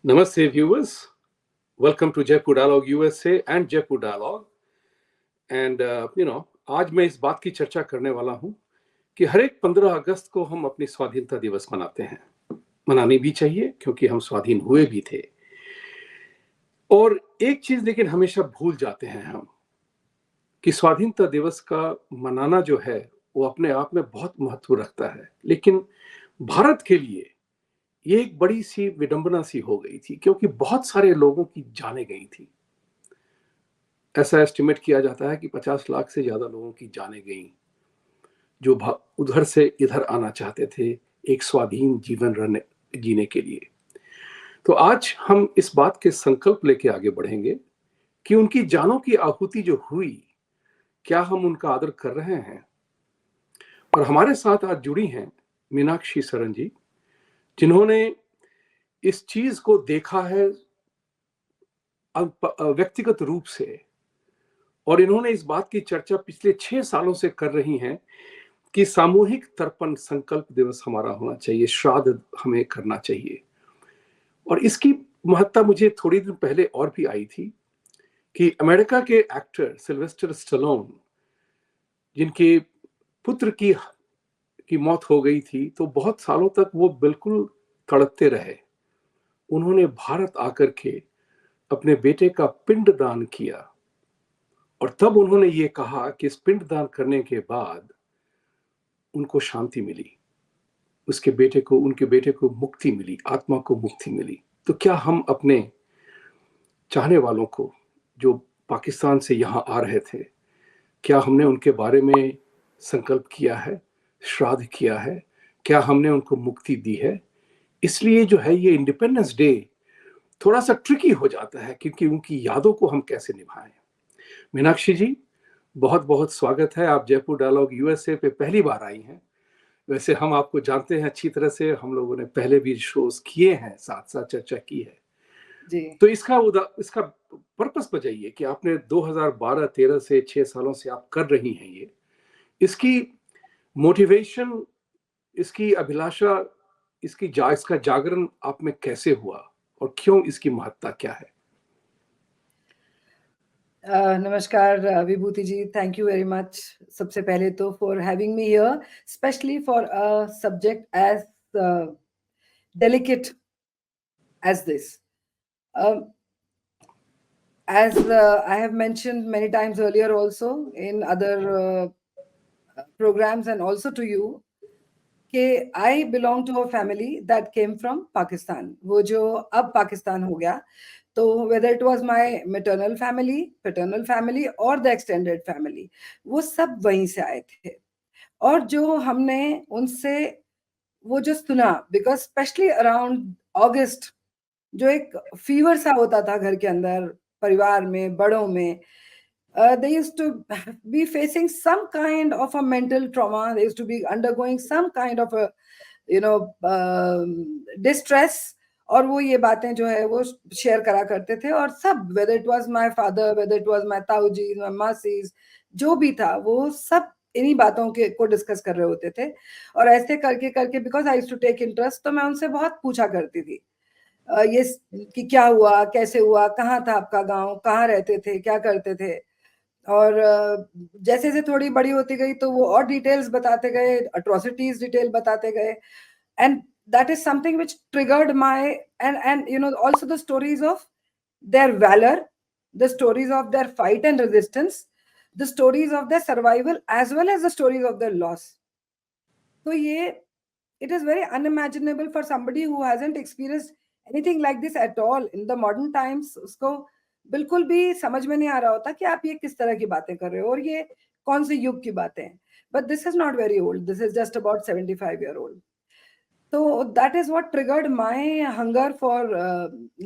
Namaste, viewers. Welcome to Jaipur Dialogue USA and Jaipur Dialogue. And आज मैं इस बात की चर्चा करने वाला हूं कि हर एक 15 अगस्त को हम अपनी स्वाधीनता दिवस मनाते हैं। मनानी भी चाहिए क्योंकि हम स्वाधीन हुए भी थे। और एक चीज लेकिन हमेशा भूल जाते हैं हम कि स्वाधीनता दिवस का मनाना जो है वो अपने आप में बहुत महत्व रखता है, लेकिन भारत के लिए ये एक बड़ी सी विडंबना सी हो गई थी क्योंकि बहुत सारे लोगों की जानें गई थी। ऐसा एस्टिमेट किया जाता है कि 50 लाख से ज्यादा लोगों की जानें गई जो उधर से इधर आना चाहते थे एक स्वाधीन जीवन जीने के लिए। तो आज हम इस बात के संकल्प लेके आगे बढ़ेंगे कि उनकी जानों की आहुति जो हुई, क्या हम उनका आदर कर रहे हैं। और हमारे साथ आज जुड़ी हैं मीनाक्षी सरन जी, जिन्होंने इस चीज को देखा है व्यक्तिगत रूप से, और इन्होंने इस बात की चर्चा पिछले 6 सालों से कर रही हैं कि सामूहिक तर्पण संकल्प दिवस हमारा होना चाहिए, श्राद्ध हमें करना चाहिए। और इसकी महत्ता मुझे थोड़ी दिन पहले और भी आई थी कि अमेरिका के एक्टर सिल्वेस्टर स्टैलोन, जिनके पुत्र की मौत हो गई थी, तो बहुत सालों तक वो बिल्कुल तड़पते रहे। उन्होंने भारत आकर के अपने बेटे का पिंड दान किया और तब उन्होंने ये कहा कि इस पिंड दान करने के बाद उनको शांति मिली, उनके बेटे को मुक्ति मिली, आत्मा को मुक्ति मिली। तो क्या हम अपने चाहने वालों को जो पाकिस्तान से यहाँ आ रहे थे, क्या हमने उनके बारे में संकल्प किया है, श्राद्ध किया है, क्या हमने उनको मुक्ति दी है? इसलिए जो है ये इंडिपेंडेंस डे थोड़ा सा ट्रिकी हो जाता है क्योंकि उनकी यादों को हम कैसे निभाएं। मीनाक्षी जी, बहुत बहुत स्वागत है। आप जयपुर डायलॉग यूएसए पे पहली बार आई हैं। वैसे हम आपको जानते हैं अच्छी तरह से, हम लोगों ने पहले भी शोज किए हैं, साथ साथ चर्चा की है जी। तो इसका पर्पस बताइए कि आपने 2012-13 से 6 सालों से आप कर रही हैं ये, इसकी मोटिवेशन, इसकी अभिलाषा, इसका जागरण आप में कैसे हुआ और क्यों, इसकी महत्ता क्या है? नमस्कार Vibhuti ji, thank you very much सबसे पहले तो for having me here, specially for a subject as delicate as this. As I have mentioned many times earlier also in other programs and also to you, कि I belong to a family that came from Pakistan, वो जो अब पाकिस्तान हो गया। तो whether it was my maternal family, paternal family or the extended family, वो सब वहीं से आए थे। और जो हमने उनसे वो जो सुना, because especially around August, जो एक फीवर सा होता था घर के अंदर, परिवार में, बड़ों में, they used to be facing some kind of a mental trauma. They used to be undergoing some kind of a distress. और वो ये बातें जो है वो शेयर करा करते थे। और सब, whether it was my father, whether it was my ताऊजी, my मासीज, जो भी था वो सब इन्हीं बातों को डिस्कस कर रहे होते थे। और ऐसे करके करके because I used to take interest, तो मैं उनसे बहुत पूछा करती थी ये कि क्या हुआ, कैसे हुआ, कहाँ था आपका गांव, कहाँ रहते थे, क्या करते थे। और जैसे जैसे थोड़ी बड़ी होती गई तो वो और डिटेल्स बताते गए, अट्रोसिटीज डिटेल बताते गए। And that is something which triggered my and also the stories of their valor, the stories of their fight and resistance, the stories of their survival as well as the stories of their loss. So yeah, it is very unimaginable for somebody who hasn't experienced anything like this at all in the modern times. उसको बिल्कुल भी समझ में नहीं आ रहा होता कि आप ये किस तरह की बातें कर रहे हो और ये कौन से युग की बातें हैं। But this is not very old. This is just about 75-year-old. So that is what triggered my hunger for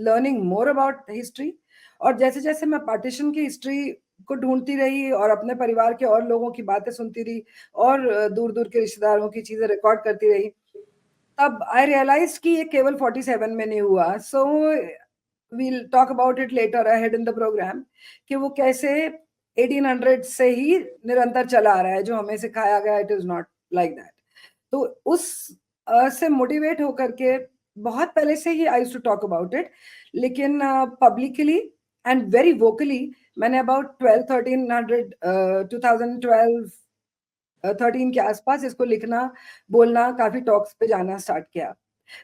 learning more about history. और जैसे जैसे मैं पार्टीशन की हिस्ट्री को ढूंढती रही और अपने परिवार के और लोगों की बातें सुनती रही और दूर दूर के रिश्तेदारों की चीजें रिकॉर्ड करती रही, तब आई रियलाइज कि ये केवल 47 में नहीं हुआ। So we'll talk about it later ahead in the programme कि वो कैसे 1800 से ही निरंतर चला आ रहा है, जो हमें सिखाया गया, it is not like that. तो उस से मोटिवेट होकर के बहुत पहले से ही I used to talk about it, लेकिन पब्लिकली एंड वेरी वोकली मैंने अबाउट 2012 13 के आसपास इसको लिखना, बोलना, काफी टॉक्स पे जाना स्टार्ट किया.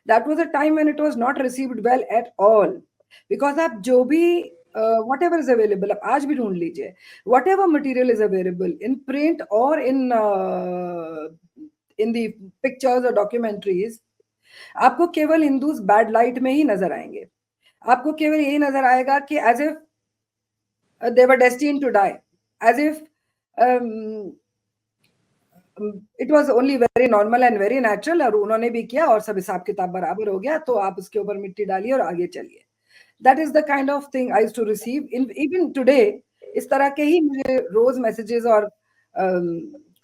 That was a time when it was not received well at all, because आप जो भी whatever is available, आप आज भी ढूंढ लीजिए, whatever material is available in print or in the pictures or documentaries, आपको केवल हिंदूज बैड लाइट में ही नजर आएंगे. आपको केवल यही नजर आएगा कि as if they were destined to die, as if it was only very normal and very natural, और उन्होंने भी किया और सब हिसाब किताब बराबर हो गया, तो आप उसके ऊपर मिट्टी डालिए और आगे चलिए. That is the kind of thing I used to receive even today. इस तरह के ही मुझे रोज मैसेजेस और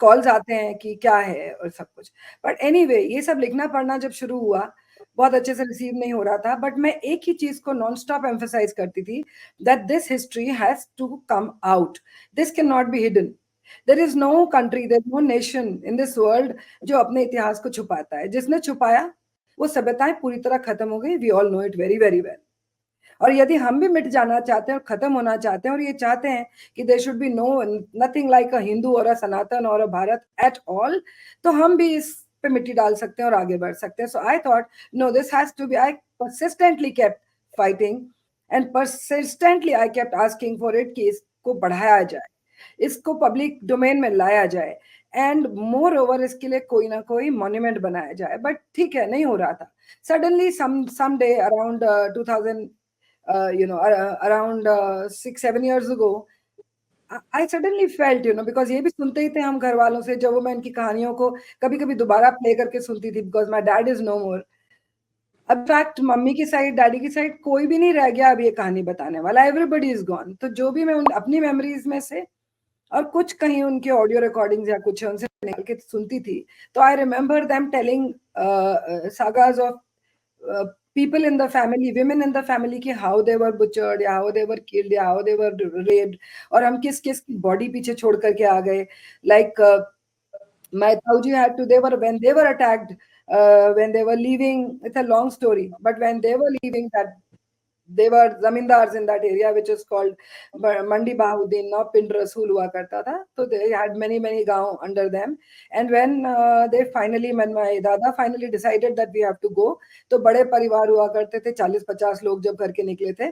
कॉल्स आते हैं कि क्या है और सब कुछ. बट एनीवे, ये सब लिखना पढ़ना जब शुरू हुआ, बहुत अच्छे से रिसीव नहीं हो रहा था, बट मैं एक ही चीज को नॉन स्टॉप एम्फेसाइज करती थी, that this history has to come out. This can not be hidden. There is no country, there is no nation in this world जो अपने इतिहास को छुपाता है. जिसने छुपाया वो सभ्यताएं पूरी तरह खत्म हो गई. We all know it very very well. और यदि हम भी मिट जाना चाहते हैं और खत्म होना चाहते हैं और ये चाहते हैं कि there should be nothing like a Hindu or a Sanatan or a Bharat at all, तो हम भी इस पे मिट्टी डाल सकते हैं और आगे बढ़ सकते हैं. So I thought, no, this has to be. I persistently kept fighting and persistently I kept asking for it कि इसको बढ़ाया जाए, इसको पब्लिक डोमेन में लाया जाए, एंड मोर ओवर इसके लिए कोई ना कोई मॉन्यूमेंट बनाया जाए. बट ठीक है, नहीं हो रहा था. Suddenly some day around 2000 around 6-7 years ago, I suddenly felt, because ये भी सुनते ही थे हम घर वालों से, जब वो मैं इनकी कहानियों को कभी कभी दोबारा प्ले करके सुनती थी, because my dad is no more. अब फैक्ट मम्मी की साइड, डैडी की साइड कोई भी नहीं रह गया अब ये कहानी बताने वाला. Everybody is gone. तो जो भी मैं अपनी मेमोरीज में से और कुछ कहीं उनके ऑडियो रिकॉर्डिंग्स या कुछ उनसे निकाल के सुनती थी, तो I remember them telling sagas of people in the family, women in the family, कि how they were butchered या how they were killed या how they were raped, और हम किस किस की बॉडी पीछे छोड़ करके आ गए. Like my Tauji had to, when they were attacked, when they were leaving, it's a long story, but when they were leaving, that they were zamindars in that area which is called Mandi Bahuddin, now Pind Rasool hua karta tha. So they had many gaon under them, and when when my dada finally decided that we have to go, तो बड़े परिवार हुआ करते थे, 40-50 लोग जब घर के निकले थे,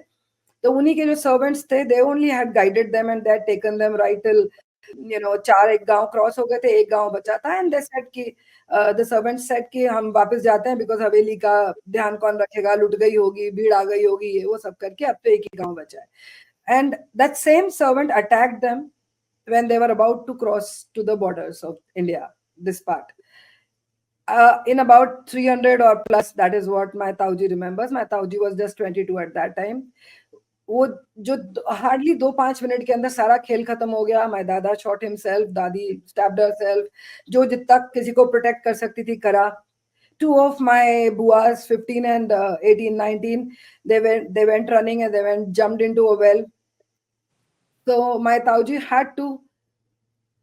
तो उन्हीं के जो सर्वेंट्स थे, they only had guided them and they had taken them right till 4 एक गांव क्रॉस हो गए थे, एक गांव बचा था, एंड दे सेड कि द सर्वेंट्स सेड कि हम वापस जाते हैं, बिकॉज हवेली का ध्यान कौन रखेगा, लुट गई होगी, भीड़ आ गई होगी, ये वो सब करके अब तो एक ही गांव बचा है. And that same servant attacked them when they were about to cross to the borders of India, this part. In about 300 or plus, that is what my Tauji remembers. My Tauji was just 22 at that time. वो जो hardly 2-5 minute के अंदर सारा खेल खत्म हो गया. My दादा शॉट हिमसेल्फ, दादी स्टैब्ड हरसेल्फ, जो जितना किसी को प्रोटेक्ट कर सकती थी करा. 2 of my buas, 15 and 18, 19, they went running and they jumped into a well. So my Tauji had to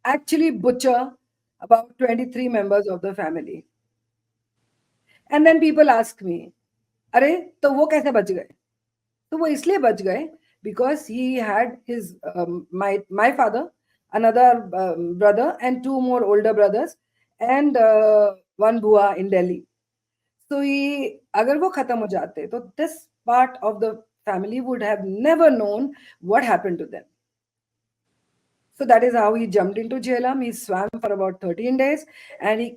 actually butcher about 23 members of the family. And then people ask me, अरे तो वो कैसे बच गए? तो वो इसलिए बच गए because he had his my father, another brother and 2 more older brothers and 1 bua in Delhi. So अगर वो खत्म हो जाते तो this part of the family would have never known what happened to them. So that is how he jumped into Jhelum. He swam for about 13 days and he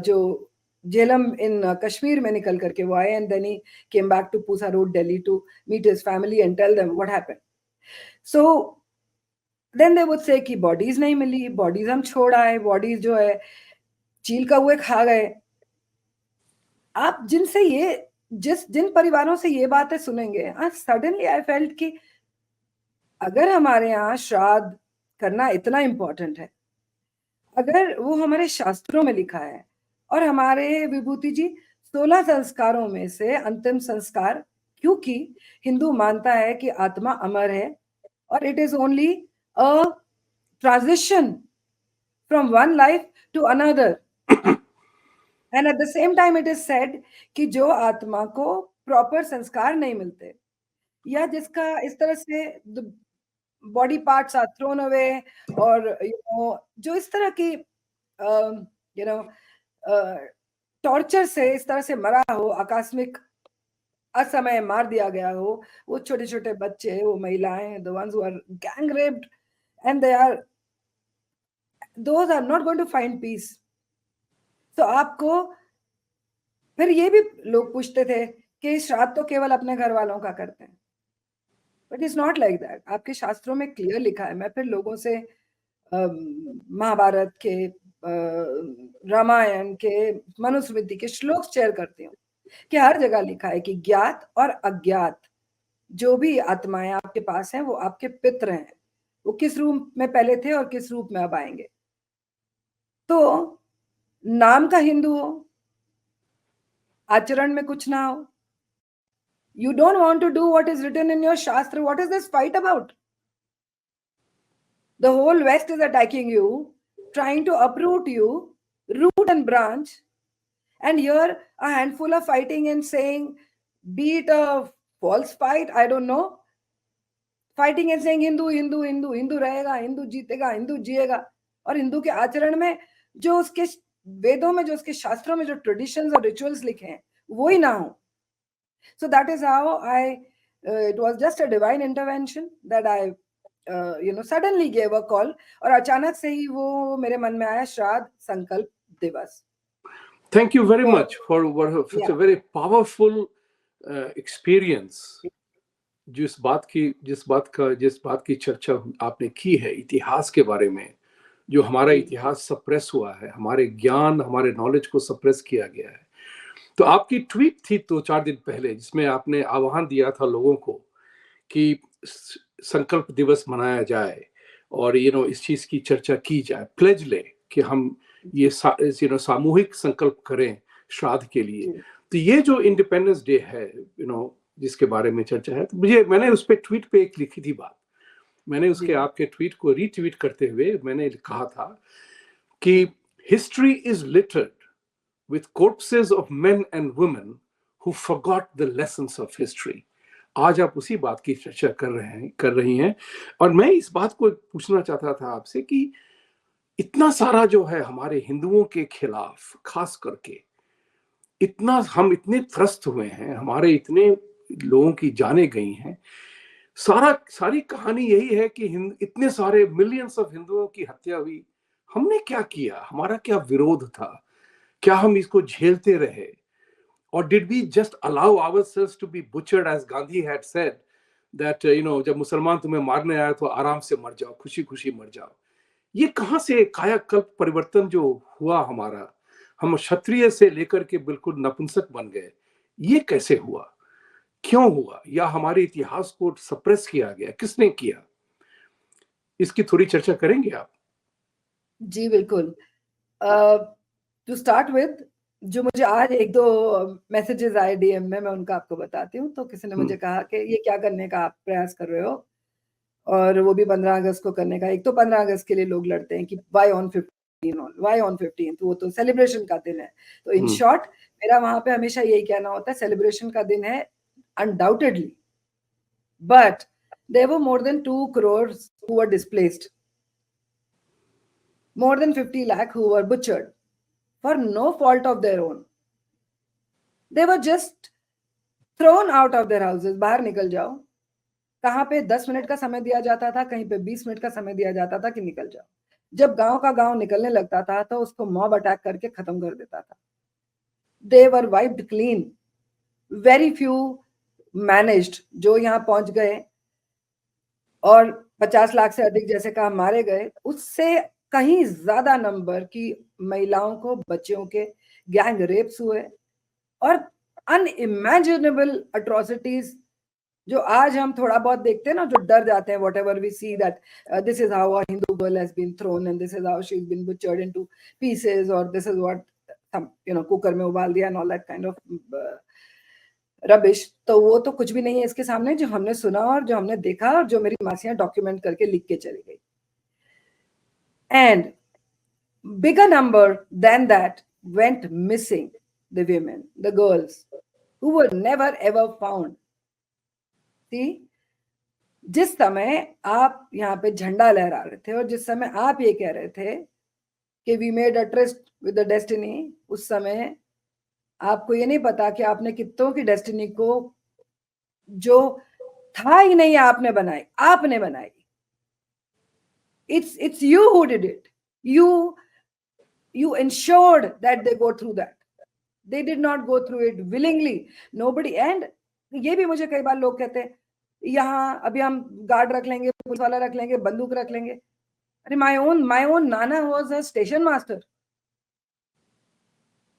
जो Jhelum in Kashmir में निकल करके वो आए, and then he came back to Pusa Road, Delhi to meet his family and tell them what happened. So then they would say कि bodies नहीं मिली, bodies हम छोड़ आए, bodies जो है चील कौवे खा गए. आप जिनसे ये जिन परिवारों से ये बातें सुनेंगे, सडनली आई फेल्ट कि अगर हमारे यहाँ श्राद्ध करना इतना इम्पोर्टेंट है, अगर वो हमारे शास्त्रों में लिखा है, और हमारे विभूति जी 16 संस्कारों में से अंतिम संस्कार, क्योंकि हिंदू मानता है कि आत्मा अमर है और it is only a transition from one life to another. And at the same time it is said कि जो आत्मा को प्रॉपर संस्कार नहीं मिलते या जिसका इस तरह से body parts are thrown away और जो इस तरह की यू नो टॉर्चर से इस तरह से मरा हो, आकस्मिक असमय मार दिया गया हो, वो छोटे छोटे बच्चे, वो महिलाएं, the ones who are gang raped and they are those are not going to find peace. तो आपको फिर ये भी लोग पूछते थे कि श्राद्ध तो केवल अपने घर वालों का करते हैं, but it's not like that. आपके शास्त्रों में क्लियर लिखा है। मैं फिर लोगों से महाभारत के, रामायण के, मनुस्मृति के श्लोक शेयर करती हूँ कि हर जगह लिखा है कि ज्ञात और अज्ञात जो भी आत्माएं आपके पास हैं वो आपके पितृ हैं, वो किस रूप में पहले थे और किस रूप में अब आएंगे। तो नाम का हिंदू हो, आचरण में कुछ ना हो, you don't want to do what is written in your shastra, what is this fight about? The whole West is attacking you, trying to uproot you, root and branch, and here a handful of fighting and saying, be it a false fight, I don't know, fighting and saying Hindu Hindu Hindu Hindu रहेगा, हिंदू जीतेगा, हिंदू जिएगा, और हिंदू के आचरण में जो उसके वेदों में, जो उसके शास्त्रों में जो ट्रेडिशंस और रिचुअल्स लिखे हैं वो ही ना हो। So that is how it was just a divine intervention that I suddenly gave a call, और अचानक से ही वो मेरे मन में आया, श्राद्ध संकल्प दिवस। Thank you very much for such a very powerful experience. जिस बात की चर्चा आपने की है इतिहास के बारे में, जो हमारा इतिहास सप्रेस हुआ है, हमारे ज्ञान, हमारे नॉलेज को सप्रेस किया गया है। तो आपकी ट्वीट थी 2-4 दिन पहले जिसमें आपने आह्वान दिया था लोगों को कि संकल्प दिवस मनाया जाए और इस चीज की चर्चा की जाए, प्लेज ले कि हम ये सामूहिक संकल्प करें श्राद्ध के लिए। तो ये जो इंडिपेंडेंस डे है जिसके बारे में चर्चा है, तो मैंने उस पे ट्वीट पे एक लिखी थी बात। मैंने आपके ट्वीट को रीट्वीट करते हुए मैंने कहा था कि history is littered with corpses of men and women who forgot the lessons of history. आज आप उसी बात की चर्चा कर रही हैं और मैं इस बात को पूछना चाहता था आपसे कि इतना सारा जो है हमारे हिंदुओं के खिलाफ खास करके हम इतने त्रस्त हुए हैं, हमारे इतने लोगों की जाने गई हैं, सारी कहानी यही है कि इतने सारे मिलियंस ऑफ हिंदुओं की हत्या हुई। हमने क्या किया? हमारा क्या विरोध था? क्या हम इसको झेलते रहे? और did we just allow ourselves to be butchered as Gandhi had said that जब मुसलमान तुम्हें मारने आया तो आराम से मर जाओ, खुशी खुशी मर जाओ। ये कहां से कायाकल्प परिवर्तन जो हुआ हमारा, हम क्षत्रिय से लेकर के बिल्कुल नपुंसक बन गए, ये कैसे हुआ, क्यों हुआ, या हमारे इतिहास को सप्रेस किया गया, किसने किया? इसकी थोड़ी चर्चा करेंगे आप? जी बिल्कुल। टू स्टार्ट विद, जो मुझे आज 1-2 मैसेजेस आए डीएम में, मैं उनका आपको बताती हूँ। तो किसी ने मुझे कहा कि ये क्या करने का आप प्रयास कर रहे हो, और वो भी 15 अगस्त को करने का। एक तो 15 अगस्त के लिए लोग लड़ते हैं कि वाई ऑन 15th, वो तो सेलिब्रेशन का दिन है। तो इन शॉर्ट मेरा वहां पे हमेशा यही कहना होता है, सेलिब्रेशन का दिन है undoubtedly, but there were more than 2 crore who were displaced, more than 50 lakh who were butchered for no fault of their own. They were just thrown out of their houses. बाहर निकल जाओ। कहाँ पे 10 minute का समय दिया जाता था, कहीं पे 20 मिनट का समय दिया जाता था कि निकल जाओ। जब गांव का गांव निकलने लगता था तो उसको मॉब अटैक करके खत्म कर देता था। They were wiped clean. Very few managed, जो यहाँ पहुंच गए और 50 लाख से अधिक जैसे कहा मारे गए, उससे कहीं ज्यादा नंबर की महिलाओं को, बच्चों के गैंग रेप्स हुए और अनइमेजिनेबल अट्रॉसिटीज जो आज हम थोड़ा बहुत देखते हैं ना, जो डर जाते हैं, whatever we see that this is how a Hindu girl has been thrown and this is how she's been butchered into pieces, or this is what cooker में उबाल दिया and all that kind of rubbish. तो वो तो कुछ भी नहीं है इसके सामने जो हमने सुना और जो हमने देखा और जो मेरी मासियां डॉक्यूमेंट करके लिख के चली गई। And bigger number than that went missing, the women, the girls who were never ever found. See, जिस समय आप यहाँ पे झंडा लहरा रहे थे और जिस समय आप ये कह रहे थे कि we made a trust with the destiny, उस समय आपको ये नहीं पता कि आपने कितनों की डेस्टिनी को, जो था ही नहीं, आपने बनाई. It's you who did it. You ensured that they go through that. They did not go through it willingly. Nobody. And ये भी मुझे कई बार लोग कहते हैं, यहाँ अभी हम गार्ड रख लेंगे, पुलिस वाला रख लेंगे, बंदूक रख लेंगे. अरे my own Nana was a station master.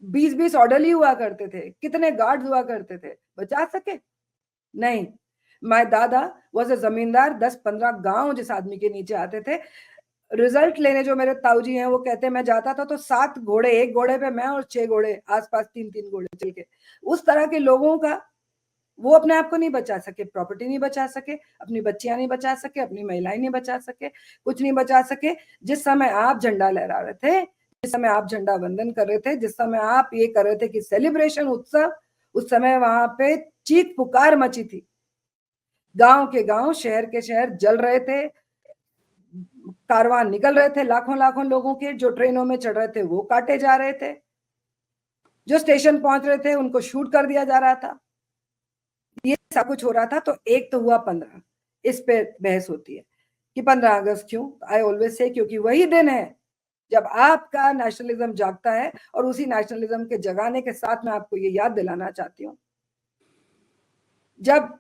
20-20 orderly हुआ करते थे, कितने गार्ड्स हुआ करते थे, बचा सके? नहीं. माय दादा वाज अ जमींदार. 10-15 गांव जिस आदमी के नीचे आते थे. रिजल्ट लेने जो मेरे ताऊजी हैं वो कहते हैं मैं जाता था तो 7 घोड़े, एक घोड़े पे मैं और 6 घोड़े आसपास, 3-3 घोड़े चल के. उस तरह के लोगों का वो अपने आप को नहीं बचा सके, प्रॉपर्टी नहीं बचा सके, अपनी बच्चियां नहीं बचा सके, अपनी महिलाएं नहीं बचा सके, कुछ नहीं बचा सके. जिस समय आप झंडा लहरा रहे थे, जिस समय आप झंडा वंदन कर रहे थे, जिस समय आप ये कर रहे थे कि सेलिब्रेशन, उत्सव, उस समय वहां पे चीख पुकार मची थी. गांव के गांव, शहर के शहर जल रहे थे, कारवां निकल रहे थे लाखों लाखों लोगों के. जो ट्रेनों में चढ़ रहे थे वो काटे जा रहे थे, जो स्टेशन पहुंच रहे थे उनको शूट कर दिया जा रहा था. ये सब कुछ हो रहा था. तो एक तो हुआ 15. इस पे बहस होती है कि 15 अगस्त क्यों. आई ऑलवेज से क्योंकि वही दिन है जब आपका नेशनलिज्म जागता है. और उसी नेशनलिज्म के जगाने के साथ मैं आपको ये याद दिलाना चाहती हूँ, जब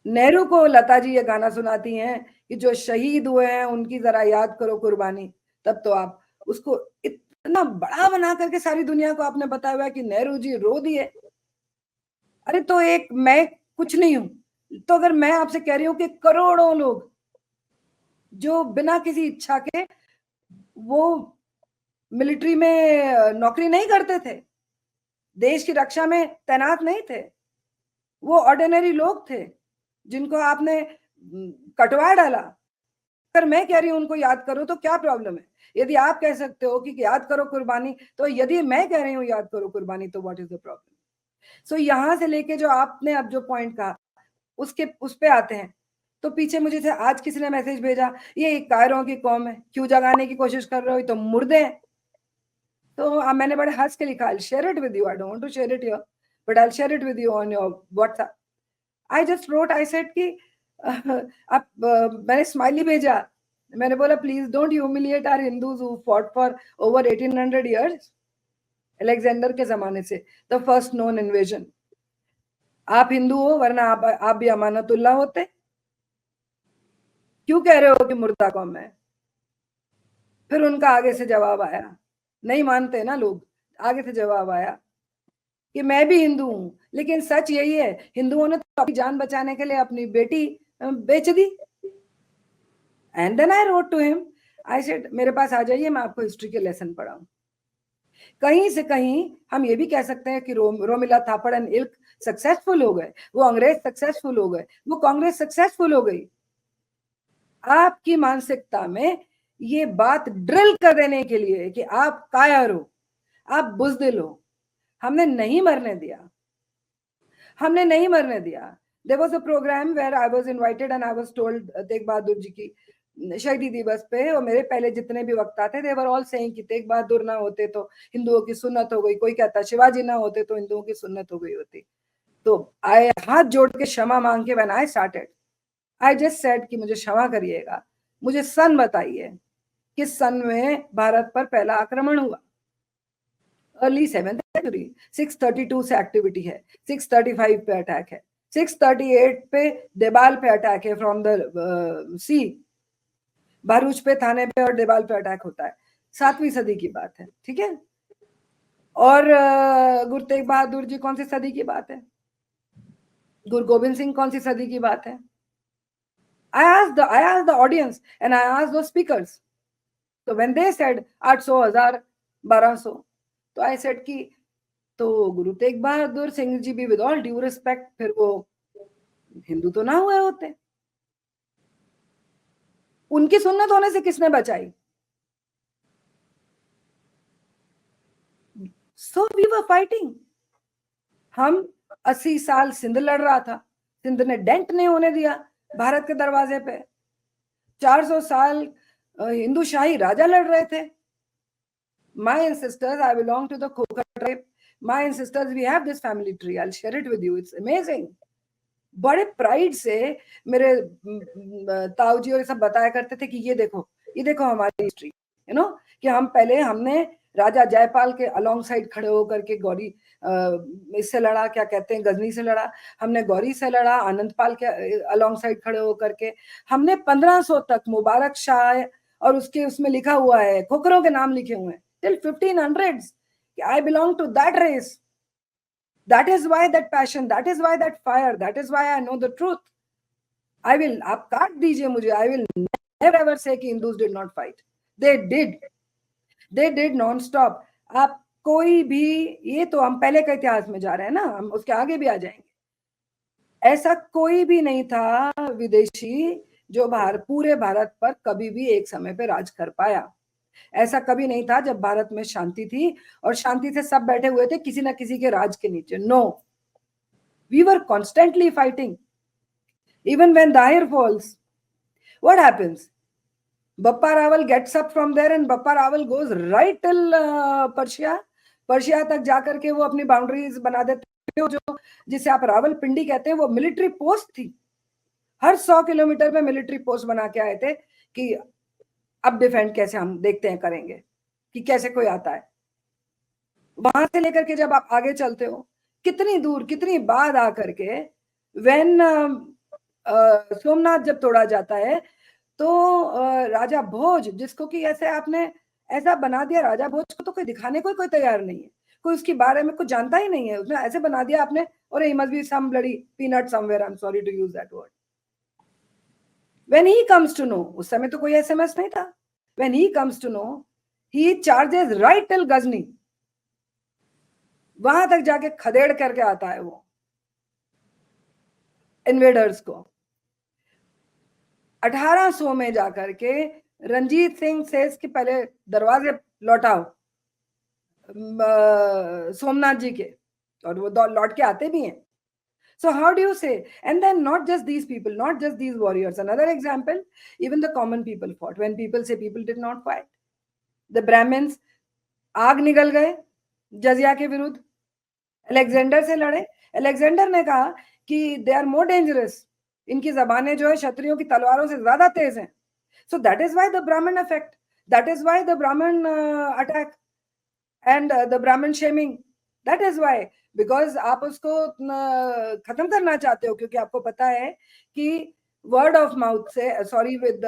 नेहरू को लता जी ये गाना सुनाती हैं कि जो शहीद हुए हैं उनकी जरा याद करो कुर्बानी, तब तो आप उसको इतना बड़ा बना करके सारी दुनिया को आपने बताया हुआ है कि नेहरू जी रो दिए. अरे तो एक मैं कुछ नहीं हूं, तो अगर मैं आपसे कह रही हूं कि करोड़ों लोग जो बिना किसी इच्छा के वो मिलिट्री में नौकरी नहीं करते थे, देश की रक्षा में तैनात नहीं थे, वो ऑर्डिनरी लोग थे जिनको आपने कटवा डाला. अगर मैं कह रही हूं उनको याद करो तो क्या प्रॉब्लम है? यदि आप कह सकते हो कि याद करो कुर्बानी, तो यदि मैं कह रही हूं याद करो कुर्बानी, तो व्हाट इज द प्रॉब्लम? सो यहां से लेके जो आपने अब जो पॉइंट कहा उसके उस पे आते हैं. तो पीछे मुझे से आज किसी ने मैसेज भेजा, ये कायरों की कौम है, क्यों जगाने की कोशिश कर रहे हो, तो मुर्दे हैं. तो मैंने बड़े हंस के लिखा, I share it with you. I don't want to share it here, but I share it with you on your WhatsApp. I just wrote, I said कि आप मैंने स्माइली भेजा. मैंने बोला please don't humiliate our Hindus who fought for over 1800 years. Alexander के जमाने से, the first known invasion. आप हिंदू हो, वरना आप भी अमानतुल्ला होते. क्यों कह रहे हो कि मुर्दा कौम है? फिर उनका आगे से जवाब आया, नहीं मानते ना लोग, आगे से जवाब आया कि मैं भी हिंदू हूं, लेकिन सच यही है हिंदुओं ने तो अपनी जान बचाने के लिए अपनी बेटी बेच दी. And then I wrote to him, I said मेरे पास आ जाइए, मैं आपको हिस्ट्री के लेसन पढ़ाऊं. कहीं से कहीं हम ये भी कह सकते हैं कि रोमिला थापड़ एंड इल्क सक्सेसफुल हो गए, वो अंग्रेज सक्सेसफुल हो गए, वो कांग्रेस सक्सेसफुल हो गई. आपकी मानसिकता में ये बात ड्रिल कर देने के लिए कि आप कायर हो, आप बुजदिल हो. हमने नहीं मरने दिया, हमने नहीं मरने दिया. There was a program where I was invited and I was told Tegh Bahadur ji की शहीदी दिवस पे, और मेरे पहले जितने भी वक्ता थे they were all saying कि तेग बहादुर ना होते तो हिंदुओं की सुन्नत हो गई, कोई कहता शिवाजी ना होते तो हिंदुओं की सुन्नत हो गई होती. तो I हाथ जोड़ के क्षमा मांग के when I started, I just said कि मुझे क्षमा करिएगा, मुझे सन बताइए, किस सन में भारत पर पहला आक्रमण हुआ. Early 7th century. 632 से एक्टिविटी है, 635 पे अटैक है, 638 पे देबाल पे अटैक है फ्रॉम द सी. भरूच पे, थाने पे और देबाल पे अटैक होता है. 7वीं सदी की बात है, ठीक है. और गुरु तेग बहादुर जी कौन सी सदी की बात है? गुरु गोविंद सिंह कौन सी सदी की बात है? I asked the audience and I asked those speakers. So when they said 800, 1000, 1200, तो I said कि तो गुरु तेग बहादुर सिंह जी भी विद ऑल ड्यू रिस्पेक्ट फिर वो हिंदू तो ना हुए होते. उनकी सुन्नत होने से किसने बचाई? So we were fighting. हम 80 साल सिंध लड़ रहा था, सिंध ने डेंट नहीं होने दिया भारत के दरवाजे पे। 400 साल हिंदू शाही राजा लड़ रहे थे। My ancestors, I belong to the Khokar tribe. My ancestors, we have this family tree. I'll share it with you. It's amazing. बड़े प्राइड से मेरे ताऊजी और सब बताया करते थे कि ये देखो हमारी हिस्ट्री, यू नो, कि हमने राजा जयपाल के अलोंग साइड खड़े होकर के गौरी इससे लड़ा, क्या कहते हैं, गजनी से लड़ा, हमने गौरी से लड़ा, आनंदपाल के अलोंग साइड खड़े होकर के, हमने 1500 तक मुबारक शाह और उसमें लिखा हुआ है, खोखरों के नाम लिखे हुए हैं till 1500s. I belong to that race. That is why that passion, that is why that fire, that is why I know the truth. I will, आप काट दीजिए मुझे, I will never ever say कि Hindus did not fight. They did non-stop. आप कोई भी, ये तो हम पहले के इतिहास में जा रहे हैं ना, हम उसके आगे भी आ जाएंगे। ऐसा कोई भी नहीं था विदेशी जो पूरे भारत पर कभी भी एक समय पे राज कर पाया। ऐसा कभी नहीं था जब भारत में शांति थी और शांति से सब बैठे हुए थे किसी ना किसी के राज के नीचे। No, we were constantly fighting. Even when Dahir falls, what happens? Bappa Rawal gets up from there and Bappa Rawal goes right till Persia तक जाकर के वो अपनी बाउंड्रीज बना देते हो, जो जिसे आप रावल पिंडी कहते हैं, वो मिलिट्री पोस्ट थी। हर 100 किलोमीटर पे मिलिट्री पोस्ट बना के आए थे कि अब डिफेंड कैसे हम देखते हैं करेंगे कि कैसे कोई आता है। वहां से लेकर के जब आप आगे चलते हो, कितनी दूर, कितनी बाद आकर के व्हेन सोमनाथ जब तोड़ा जाता है तो राजा भोज, जिसको कि ऐसे आपने ऐसा बना दिया, राजा भोज को तो कोई दिखाने को कोई तैयार नहीं है, कोई उसके बारे में कुछ जानता ही नहीं है, उसने ऐसे बना दिया आपने, और he must be some bloody peanut somewhere, I'm sorry to use that word. When he comes to know, उस समय तो कोई SMS नहीं था, when he comes to know, he charges right till Ghazni, वहां तक जाके खदेड़ करके आता है वो इन्वेडर्स को। 1800 में जाकर के रंजीत सिंह सेस के पहले दरवाजे लौटाओ सोमनाथ जी के, और वो लौट के आते भी हैं। So how do you say? And then not just these people, not just these warriors. Another example, even the common people fought. When people say people did not fight, the Brahmins आग निगल गए जजिया के विरुद्ध, Alexander से लड़े। Alexander ने कहा कि दे आर मोर डेंजरस, इनकी जबानें जो है क्षत्रियों की तलवारों से ज्यादा तेज हैं। So that is why the Brahmin effect, that is why the Brahmin attack and the Brahmin shaming, that is why, because आप उसको खत्म करना चाहते हो, क्योंकि आपको पता है कि वर्ड ऑफ माउथ से, सॉरी, विद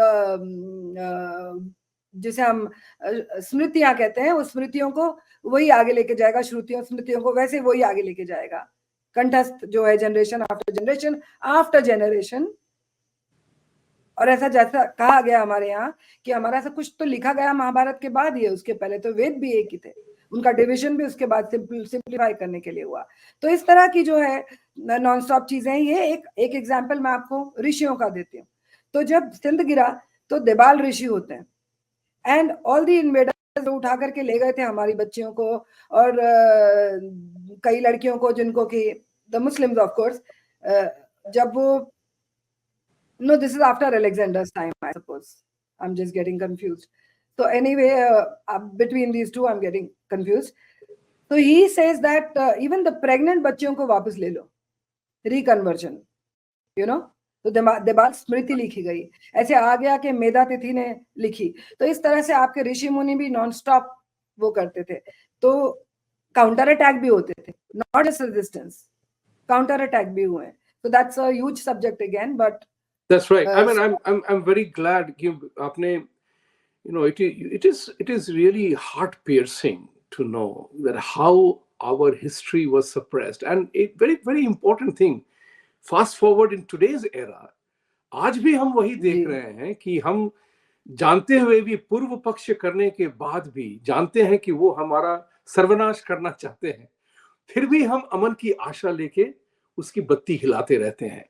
जिसे हम स्मृतियां कहते हैं, उस स्मृतियों को वही आगे लेके जाएगा, श्रुतियों स्मृतियों को वैसे वही आगे लेके जाएगा, कंठस्थ जो है generation after generation after generation. और ऐसा जैसा कहा गया हमारे यहाँ कि हमारा सब कुछ तो लिखा गया महाभारत के बाद ही है, उसके पहले तो वेद भी एक ही थे, उनका डिवीजन भी उसके बाद सिंप्लीफाई करने के लिए हुआ। तो इस तरह की जो है नॉन स्टॉप चीजें, ये एक एग्जाम्पल मैं आपको ऋषियों का देती हूँ। तो जब सिंध गिरा तो देवाल ऋषि होते हैं, एंड ऑल दी इन्वेडर्स उठा करके ले गए थे हमारी बच्चियों को और कई लड़कियों को, जिनको कि द मुस्लिम्स ऑफ कोर्स, जब वो, no, this is after Alexander's time, I suppose. I'm just getting confused. So anyway, between these two, I'm getting confused. So he says that even the pregnant बच्चियों को वापस ले लो, reconversion, you know. तो देवाल स्मृति लिखी गई, ऐसे आ गया कि मेधा तिथि ने लिखी। तो इस तरह से आपके ऋषि मुनि भी नॉन स्टॉप वो करते थे। तो काउंटर अटैक भी होते थे, not just resistance, counter attack भी हुए। So that's a huge subject again, but that's right. I mean, I'm very glad कि आपने, you know, it is really heart piercing to know that how our history was suppressed, and a very very important thing, fast forward in today's era, आज भी हम वही देख रहे हैं कि हम जानते हुए भी, पूर्व पक्ष करने के बाद भी जानते हैं कि वो हमारा सर्वनाश करना चाहते हैं, फिर भी हम अमन की आशा लेके उसकी बत्ती हिलाते रहते हैं।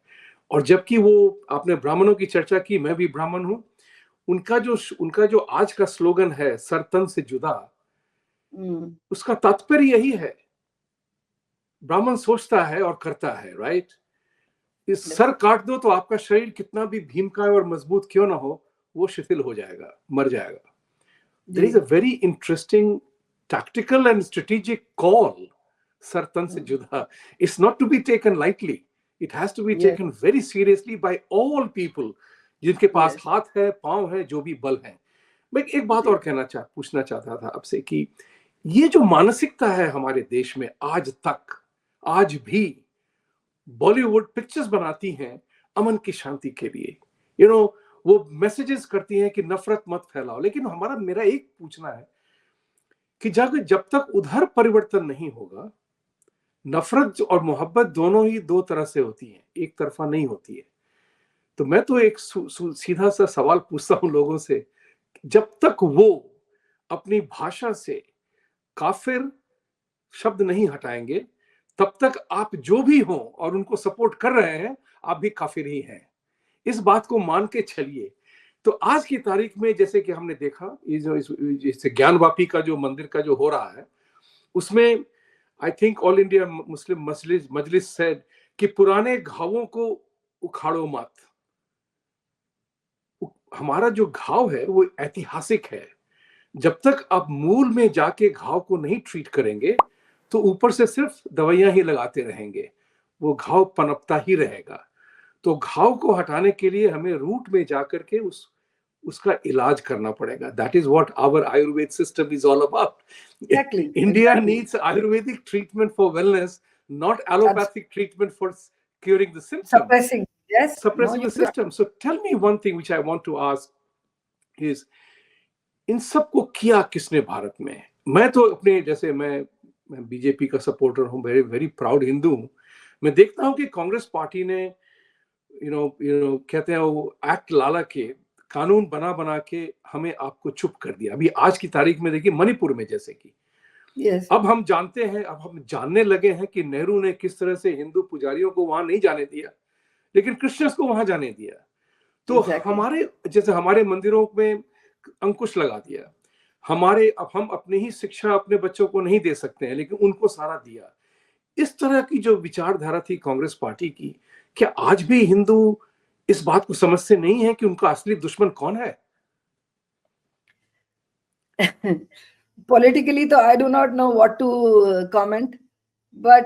और जबकि वो, आपने ब्राह्मणों की चर्चा की, मैं भी ब्राह्मण हूं, उनका जो आज का स्लोगन है, सरतन से जुदा, उसका तात्पर्य यही है, ब्राह्मण सोचता है और करता है, राइट? इस सर काट दो तो आपका शरीर कितना भी भीमकाय और मजबूत क्यों ना हो, वो शिथिल हो जाएगा, मर जाएगा। There is a very interesting tactical and strategic call, sir तन से जुदा. It's not to be taken lightly. It has to be taken very seriously by all people, जिनके पास हाथ है, पांव है, जो भी बल है। मैं एक बात और पूछना चाहता था आपसे कि ये जो मानसिकता है हमारे देश में आज तक, आज भी बॉलीवुड पिक्चर्स बनाती हैं अमन की शांति के लिए, वो मैसेजेस करती हैं कि नफरत मत फैलाओ, लेकिन मेरा एक पूछना है कि जब तक उधर परिवर्तन नहीं होगा, नफरत और मोहब्बत दोनों ही दो तरह से होती हैं, एक तरफा नहीं होती है। तो मैं तो एक सीधा सा सवाल पूछता हूं लोगों से, जब तक वो अपनी भाषा से काफिर शब्द नहीं हटाएंगे, तब तक आप जो भी हो और उनको सपोर्ट कर रहे हैं, आप भी काफिर ही हैं। इस बात को मान के चलिए। तो आज की तारीख में जैसे कि हमने देखा, ये जो जैसे ज्ञानवापी का जो मंदिर का जो हो रहा है, उसमें I think all India Muslim Majlis said कि पुराने घावों को उखाड़ो मत। हमारा जो घाव है वो ऐतिहासिक है। जब तक आप मूल में जाके घाव को नहीं ट्रीट करेंगे, तो ऊपर से सिर्फ दवाइयां ही लगाते रहेंगे, वो घाव पनपता ही रहेगा। तो घाव को हटाने के लिए हमें रूट में जाकर के उसका इलाज करना पड़ेगा। That is what our Ayurveda system is all about. India needs Ayurvedic treatment for wellness, not allopathic treatment for curing the symptom, suppressing the system. So tell me one thing which I want to ask is, इन सबको किया किसने भारत में? मैं तो अपने जैसे मैं BJP का सपोर्टर हूं, वेरी वेरी प्राउड हिंदू हूं। मैं देखता हूं कि कांग्रेस पार्टी ने कहते हैं वो एक्ट लाला के कानून बना के हमें आपको चुप कर दिया। अभी आज की तारीख में देखिए मणिपुर में जैसे कि अब हम जानते हैं, अब हम जानने लगे हैं कि नेहरू ने किस तरह से हिंदू पुजारियों को वहां नहीं जाने दिया, लेकिन क्रिश्चियंस को वहां जाने दिया। तो हमारे मंदिरों में अंकुश लगा दिया। अब हम अपनी ही शिक्षा अपने बच्चों को नहीं दे सकते हैं, लेकिन उनको सारा दिया। इस तरह की जो विचारधारा थी कांग्रेस पार्टी की, क्या आज भी हिंदू इस बात को समझते नहीं है कि उनका असली दुश्मन कौन है? Politically, तो I do not know what to comment, but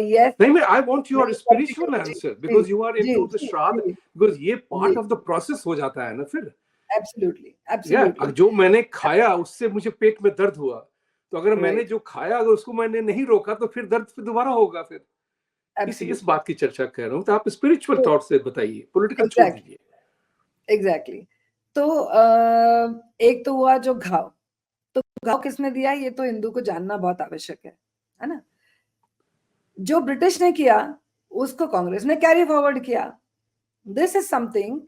yes. नहीं, I want your spiritual answer because you are into the श्राद्ध, because ये part of the process हो जाता है ना फिर। Absolutely. Yeah, जो मैंने खाया उससे मुझे पेट में दर्द हुआ, तो अगर मैंने जो खाया अगर उसको मैंने नहीं रोका तो फिर दर्द फिर दोबारा होगा फिर। इस बात की चर्चा कर रहा हूँ। तो आप स्पिरिचुअल थॉट से बताइए, पॉलिटिकल छोड़ दीजिए। एग्जैक्टली। तो एक तो हुआ जो घाव, तो घाव किसने दिया ये तो हिंदू को जानना बहुत आवश्यक है ना। जो ब्रिटिश ने किया उसको कांग्रेस ने कैरी फॉरवर्ड किया। दिस इज समथिंग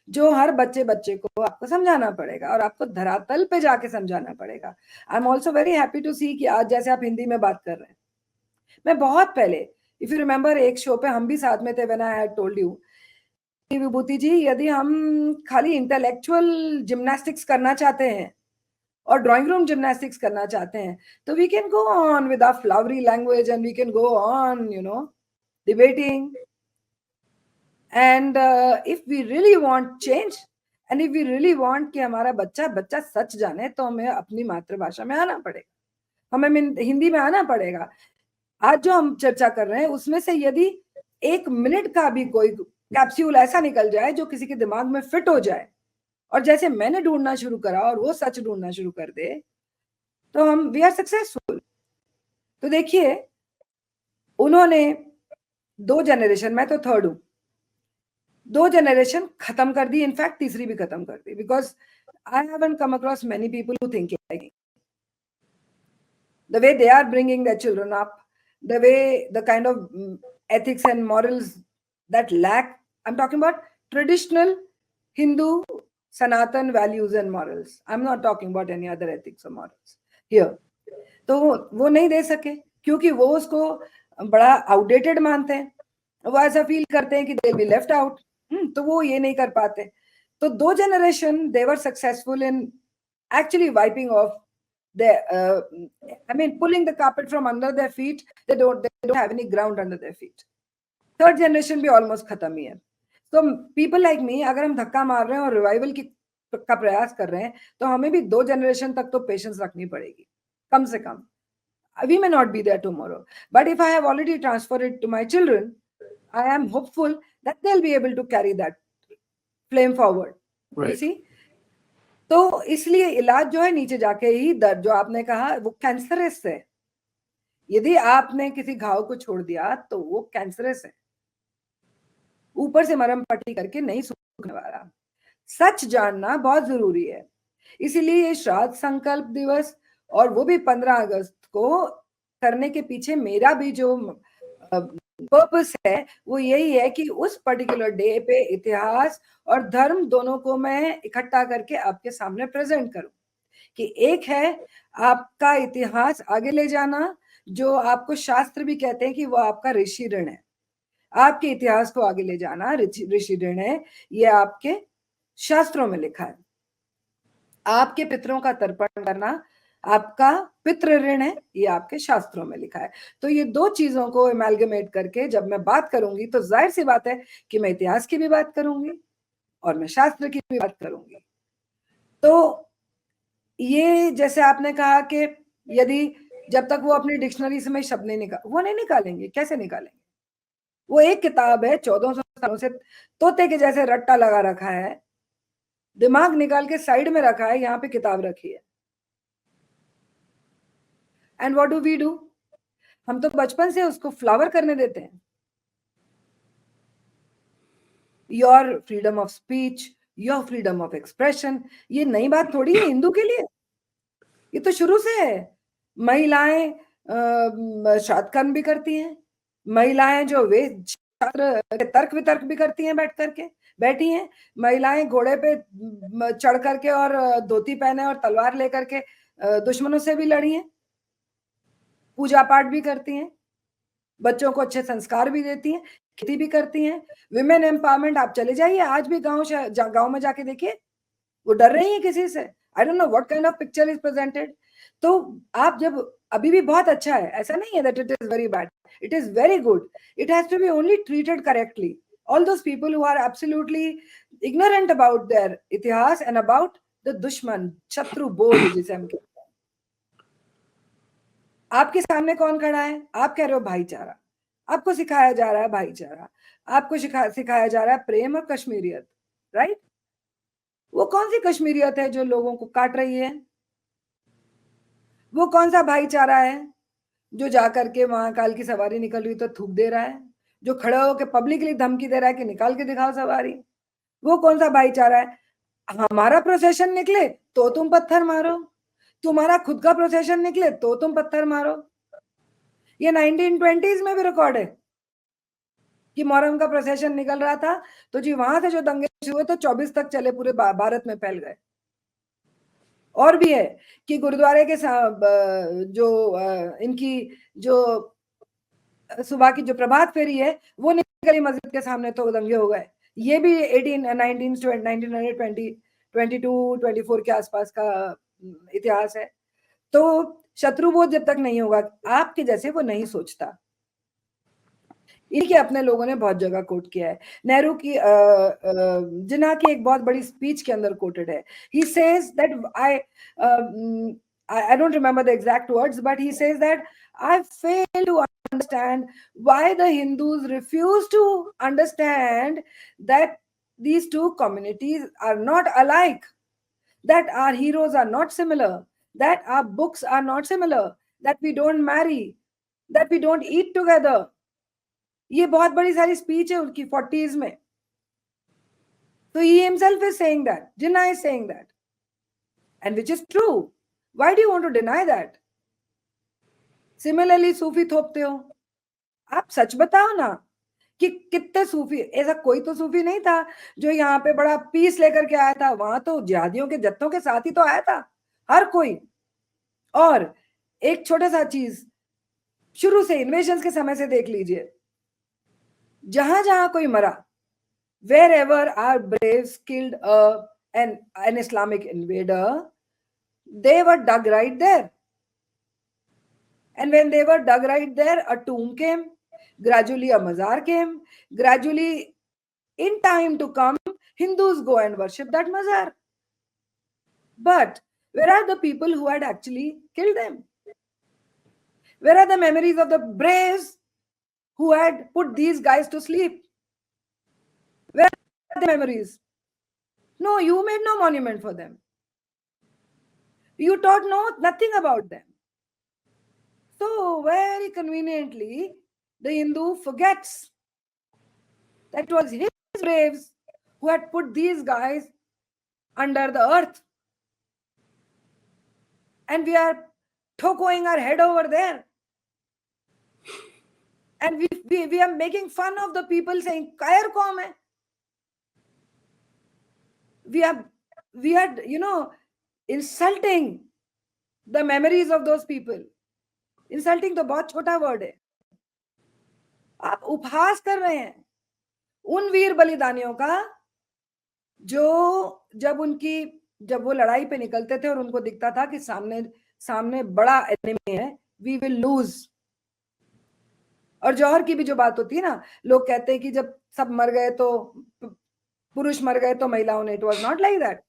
जो हर बच्चे को आपको समझाना पड़ेगा और आपको धरातल पे जाके समझाना पड़ेगा। I am also very happy to see कि आज जैसे आप हिंदी में बात कर रहे हैं, मैं बहुत पहले, इफ यू रिमेम्बर, एक शो पे हम भी साथ में थे, when I had told you, Vibhuti ji, यदि हम खाली इंटेलेक्चुअल जिम्नास्टिक्स करना चाहते हैं और ड्राइंग रूम जिम्नास्टिक्स करना चाहते हैं, तो we can go on with our flowery language and we can go on debating. And if we really want change and if we really want कि हमारा बच्चा सच जाने, तो हमें अपनी मातृभाषा में आना पड़ेगा, हमें हिंदी में आना पड़ेगा। आज जो हम चर्चा कर रहे हैं उसमें से यदि 1 मिनट का भी कोई कैप्सूल ऐसा निकल जाए जो किसी के दिमाग में फिट हो जाए और जैसे मैंने ढूंढना शुरू करा और वो सच ढूंढना शुरू कर दे, तो हम वी आर सक्सेसफुल। तो देखिए, उन्होंने 2 जनरेशन, मैं तो थर्ड हूं, 2 जनरेशन खत्म कर दी, इनफैक्ट तीसरी भी खत्म कर दी, because I haven't come across many people who think like me. The way they are bringing their children up, the way, the kind of ethics and morals that lack, I'm talking about traditional Hindu Sanatan values and morals. I'm not talking about any other ethics or morals here. तो वो नहीं दे सके क्योंकि वो उसको बड़ा outdated मानते हैं, वो ऐसा फील करते हैं कि they'll be left out, तो वो ये नहीं कर पाते। तो 2 generation they were successful in actually wiping off pulling the carpet from under their feet. They don't have any ground under their feet. Third generation भी almost खत्म ही है. So people like me, अगर हम धक्का मार रहे हैं और रिवाइवल का प्रयास कर रहे हैं, तो हमें भी 2 जनरेशन तक तो पेशेंस रखनी पड़ेगी, कम से कम. We may not be there tomorrow, but if I have already transferred it to my children, I am hopeful that they'll be able to carry that flame forward. Right. You see? तो इसलिए इलाज जो है नीचे जाके ही दर्द, जो आपने कहा वो कैंसरस है. यदि आपने किसी घाव को छोड़ दिया तो वो कैंसरस है, ऊपर से मरहम पट्टी करके नहीं सूखने वाला. सच जानना बहुत जरूरी है. इसीलिए ये श्राद्ध संकल्प दिवस और वो भी 15 अगस्त को करने के पीछे मेरा भी जो पर्पस है वो यही है कि उस पर्टिकुलर डे पे इतिहास और धर्म दोनों को मैं इकट्ठा करके आपके सामने प्रेजेंट करूं कि एक है आपका इतिहास आगे ले जाना, जो आपको शास्त्र भी कहते हैं कि वो आपका ऋषि ऋण है. आपके इतिहास को आगे ले जाना ऋषि ऋण है, ये आपके शास्त्रों में लिखा है. आपके पितरों का तर्पण करना आपका पितृ ऋण है, ये आपके शास्त्रों में लिखा है. तो ये 2 चीजों को एमैल्गमेट करके जब मैं बात करूंगी तो जाहिर सी बात है कि मैं इतिहास की भी बात करूंगी और मैं शास्त्र की भी बात करूंगी. तो ये जैसे आपने कहा कि यदि जब तक वो अपनी डिक्शनरी से में शब्द नहीं निकालेंगे. कैसे निकालेंगे? वो एक किताब है 1400 सालों से तोते के जैसे रट्टा लगा रखा है, दिमाग निकाल के साइड में रखा है, यहाँ पे किताब रखी है. And what do we do? हम तो बचपन से उसको फ्लावर करने देते हैं. Your freedom of speech, your freedom of expression, ये नई बात थोड़ी है हिंदू के लिए. ये तो शुरू से है. महिलाएं श्राद्ध कर्म भी करती हैं, महिलाएं जो वेद शास्त्र तर्क वितर्क भी करती हैं बैठी हैं. महिलाएं घोड़े पे चढ़ करके और धोती पहने और तलवार लेकर के दुश्मनों से भी लड़ी हैं, पूजा पाठ भी करती हैं, बच्चों को अच्छे संस्कार भी देती हैं, खेती भी करती हैं. विमेन एम्पावरमेंट आप चले जाइए, आज भी गांव में जाके देखिए, वो डर रही हैं किसी से. I don't know what kind of picture is presented. तो आप जब अभी भी बहुत अच्छा है, ऐसा नहीं है that it is very bad. It is very good. It has to be only treated correctly. All those people who are absolutely ignorant about their इतिहास and about the दुश्मन, शत्रु बोध जिसे हम कहते हैं. आपके सामने कौन खड़ा है? आप कह रहे हो भाईचारा. आपको सिखाया जा रहा है भाईचारा, आपको सिखाया जा रहा है प्रेम और कश्मीरियत, राइट? वो कौन सी कश्मीरियत है जो लोगों को काट रही है? वो कौन सा भाईचारा है जो जाकर के महाकाल की सवारी निकल रही तो थूक दे रहा है, जो खड़ा होकर पब्लिकली धमकी दे रहा है कि निकाल के दिखाओ सवारी? वो कौन सा भाईचारा है? हमारा प्रोसेशन निकले तो तुम पत्थर मारो, तुम्हारा खुद का प्रोसेशन निकले तो तुम पत्थर मारो. ये 1920s में भी रिकॉर्ड है कि मोहर्रम का प्रोसेशन निकल रहा था तो जी वहां से जो दंगे शुरू हुए तो 24 तक चले, पूरे भारत में फैल गए. और भी है कि गुरुद्वारे के जो इनकी जो सुबह की जो प्रभात फेरी है वो निकली मस्जिद के सामने तो दंगे हो गए. ये भी 1922 24 के आसपास का इतिहास है. तो शत्रुबोध जब तक नहीं होगा आपके जैसे, वो नहीं सोचता. इनके अपने लोगों ने बहुत जगह कोट किया है. नेहरू की जिन्ना की एक बहुत बड़ी स्पीच के अंदर कोटेड है. He says that I don't remember the exact words, but he says that I fail to understand why the Hindus refuse to understand that these two communities are not alike, that our heroes are not similar, that our books are not similar, that we don't marry, that we don't eat together. ये बहुत बड़ी सारी speech है उनकी 40s में. So he himself is saying that, Jinnah is saying that, and which is true. Why do you want to deny that? Similarly, सूफी थोपते हो. आप सच बताओ ना कि कितने सूफी, ऐसा कोई तो सूफी नहीं था जो यहाँ पे बड़ा पीस लेकर के आया था. वहां तो जिहादियों के जत्थों के साथ ही तो आया था हर कोई. और एक छोटा सा चीज शुरू से इन्वेजन्स के समय से देख लीजिए, जहां जहां कोई मरा, wherever our braves killed an Islamic invader, they were dug right there. And when they were dug right there, a tomb came, gradually a mazar came, gradually in time to come, Hindus go and worship that mazar. But where are the people who had actually killed them? Where are the memories of the braves who had put these guys to sleep? Where are the memories? No, you made no monument for them. You taught nothing about them. So very conveniently, the Hindu forgets that it was his braves who had put these guys under the earth. And we are tokoing our head over there. And we are making fun of the people saying, Kair kaum hai? We are, insulting the memories of those people. Insulting तो बहुत छोटा word है. आप उपहास कर रहे हैं उन वीर बलिदानियों का जो जब वो लड़ाई पे निकलते थे और उनको दिखता था कि सामने बड़ा एनिमी है, वी विल लूज. और जौहर की भी जो बात होती है ना, लोग कहते हैं कि जब सब मर गए तो पुरुष मर गए तो महिलाओं ने, it was not like that.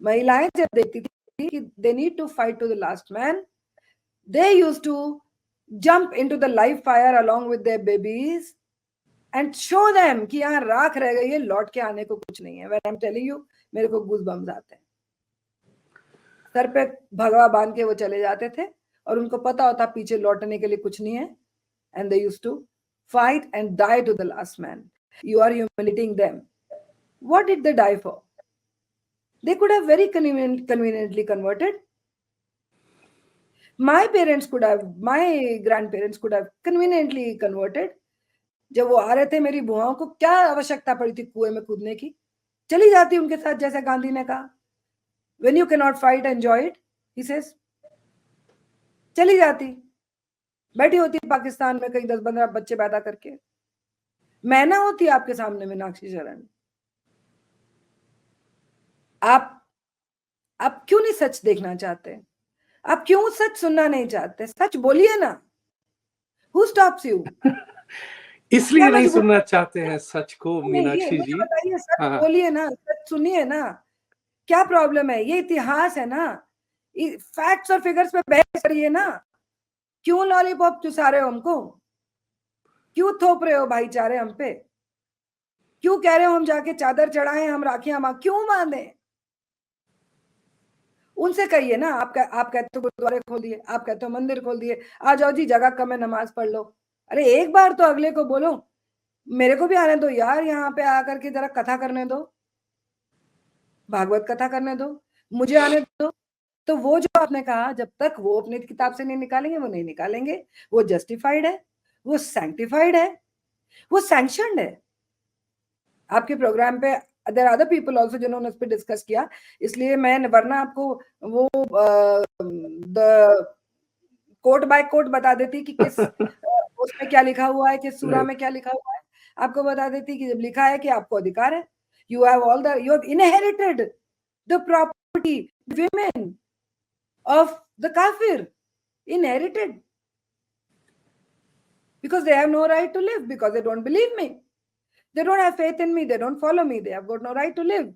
महिलाएं जब देखती थी कि they need to fight to the last man, they used to jump into the live fire along with their babies and show them कि यहाँ राख रह गई है, लौट के आने को कुछ नहीं है. When I'm telling you, मेरे को गूज़बम्स आते हैं. सर पे भगवा बांध के वो चले जाते थे और उनको पता होता पीछे लौटने के लिए कुछ नहीं है. And they used to fight and die to the last man. You are humiliating them. What did they die for? They could have very conveniently converted. My grandparents could have conveniently converted. जब वो आ रहे थे मेरी बुआओं को क्या आवश्यकता पड़ी थी कुएं में कूदने की? चली जाती उनके साथ, जैसे गांधी ने कहा, when you cannot fight, enjoy it, he says. चली जाती, बैठी होती पाकिस्तान में कहीं 10-15 बच्चे पैदा करके. मैं ना होती आपके सामने मीनाक्षी शरण. आप क्यों नहीं सच देखना चाहते? आप क्यों सच सुनना नहीं चाहते? सच बोलिए ना. Who stops you? इसलिए नहीं सुनना चाहते हैं सच को मीनाक्षी जी. बताइए, सच बोलिए ना, सच सुनिए ना. क्या प्रॉब्लम है? ये इतिहास है ना. फैक्ट्स और फिगर्स पे बहस करिए ना. क्यों लॉलीपॉप चुसा रहे हो हमको? क्यों थोप रहे हो भाईचारे हम पे? क्यों कह रहे हो हम जाके चादर चढ़ाएं, हम राखियां क्यों बांधे? उनसे कहिए ना. आप कहते हो गुरुद्वारे खोल दिए, आप कहते हो मंदिर खोल दिए, आ जाओ जी जगह कम है, नमाज पढ़ लो. अरे एक बार तो अगले को बोलो, मेरे को भी आने दो यार, यहाँ पे आकर के जरा कथा करने दो, भागवत कथा करने दो, मुझे आने दो. तो वो जो आपने कहा, जब तक वो अपनी किताब से नहीं निकालेंगे, वो नहीं निकालेंगे. वो जस्टिफाइड है, वो सैंक्टिफाइड है, वो सैंक्शनड है. आपके प्रोग्राम पे there are other people also जिन्होंने उस पर डिस्कस किया. इसलिए मैं वरना आपको वो द कोट बाय कोट बता देती कि किस उसमें क्या लिखा हुआ है, किस सूरा में क्या लिखा हुआ है. आपको बता देती कि जब लिखा है कि आपको अधिकार है, you have inherited the property, women of the kafir, inherited, because they have no right to live, because they don't believe me, they don't have faith in me, they don't follow me, they have got no right to live.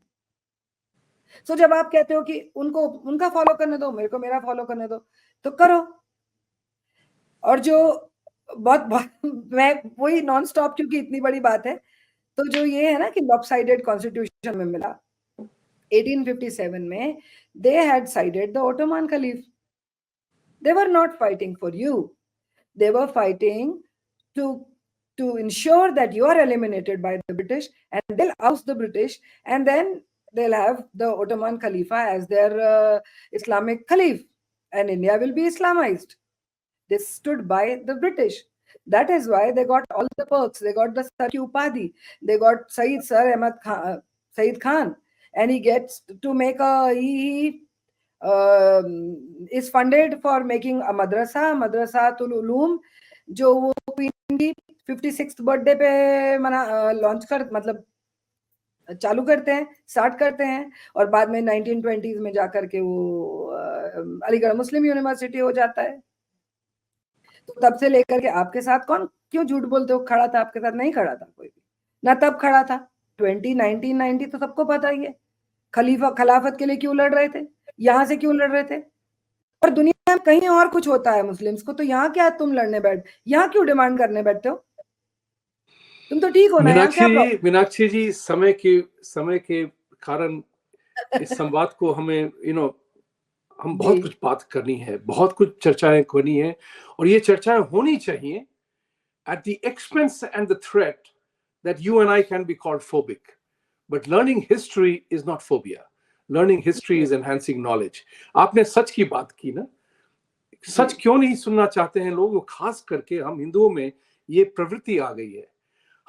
So जब आप कहते हो कि उनको उनका follow करने दो, मेरे को मेरा फॉलो करने दो, तो करो. और जो बहुत मैं वही नॉन स्टॉप, क्योंकि इतनी बड़ी बात है, तो जो ये है ना कि लॉपसाइडेड कॉन्स्टिट्यूशन में मिला 1857 में, they had sided the Ottoman Caliph. They were not fighting for you. They were fighting to ensure that you are eliminated by the British, and they'll oust the British, and then they'll have the Ottoman Khalifa as their Islamic Caliph, and India will be Islamized. They stood by the British. That is why they got all the perks. They got the Sir Ki Upadhi. They got Sir Ahmad Khan, Saeed Khan, and he gets to make he is funded for making a Madrasatul Uloom, जो वो queen की 56th birthday पे launch कर, मतलब चालू करते हैं, start करते हैं, और बाद में 1920s में जाकर के वो अलीगढ़ मुस्लिम यूनिवर्सिटी हो जाता है। तो तब से लेकर के आपके साथ कौन, क्यों झूठ बोलते हो, खड़ा था आपके साथ? नहीं खड़ा था कोई भी, ना तब खड़ा था। 1990 तो सबको पता ही है, खिलाफत के लिए क्यों लड़ रहे थे, यहाँ से क्यों लड़ रहे थे। और दुनिया में कहीं और कुछ होता है मुस्लिम्स को, तो यहाँ क्या तुम लड़ने यहाँ क्यों डिमांड करने बैठते हो? तुम तो ठीक हो ना, यहाँ क्या प्रॉब्लम? मीनाक्षी जी, समय के कारण इस संवाद को हमें हम बहुत कुछ बात करनी है, बहुत कुछ चर्चाएं करनी है, और ये चर्चाएं होनी चाहिए at the expense and the threat that you and I can be called phobic. But learning history is not phobia. Learning history is enhancing knowledge. आपने सच की बात की ना, सच क्यों नहीं सुनना चाहते हैं लोग? खास करके हम हिंदुओं में ये प्रवृत्ति आ गई है,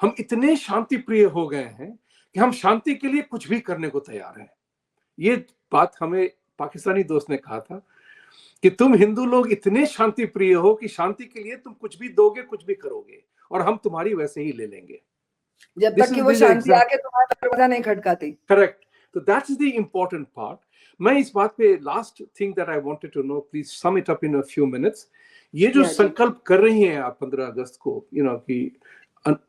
हम इतने शांति प्रिय हो गए हैं कि हम शांति के लिए कुछ भी करने को तैयार हैं। ये बात हमें पाकिस्तानी दोस्त ने कहा था कि तुम हिंदू लोग इतने शांति प्रिय हो कि शांति के लिए तुम कुछ भी दोगे, कुछ भी करोगे, और हम तुम्हारी वैसे ही ले लेंगे, जब तक कि वो शांति आके तुम्हारा दरवाजा नहीं खटकाती। करेक्ट। तो दैट्स द इंपॉर्टेंट पार्ट। मैं इस बात पे last thing that I wanted to know, please sum it up in a few minutes. ये जो संकल्प कर रही हैं आप 15 अगस्त को, कि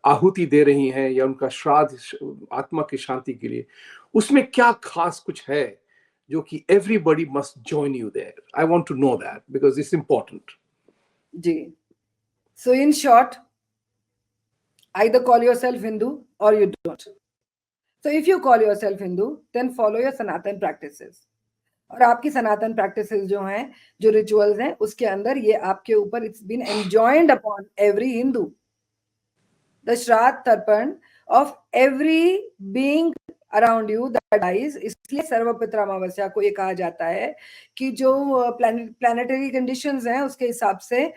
आहुति दे रही हैं या उनका श्राद्ध आत्मा की शांति के लिए, उसमें क्या खास कुछ है जो कि everybody must join you there? I want to know that because it's important. Ji, so in short, either call yourself Hindu or you don't. So if you call yourself Hindu, then follow your Sanatan practices. और आपकी सनातन practices जो हैं, जो rituals हैं, उसके अंदर ये आपके ऊपर it's been enjoined upon every Hindu. The Shraddh Tarpan of every being around you that dies. इसलिए सर्वपितृ अमावस्या को ये कहा जाता है कि जो प्लैनेटरी कंडीशंस हैं उसके हिसाब से,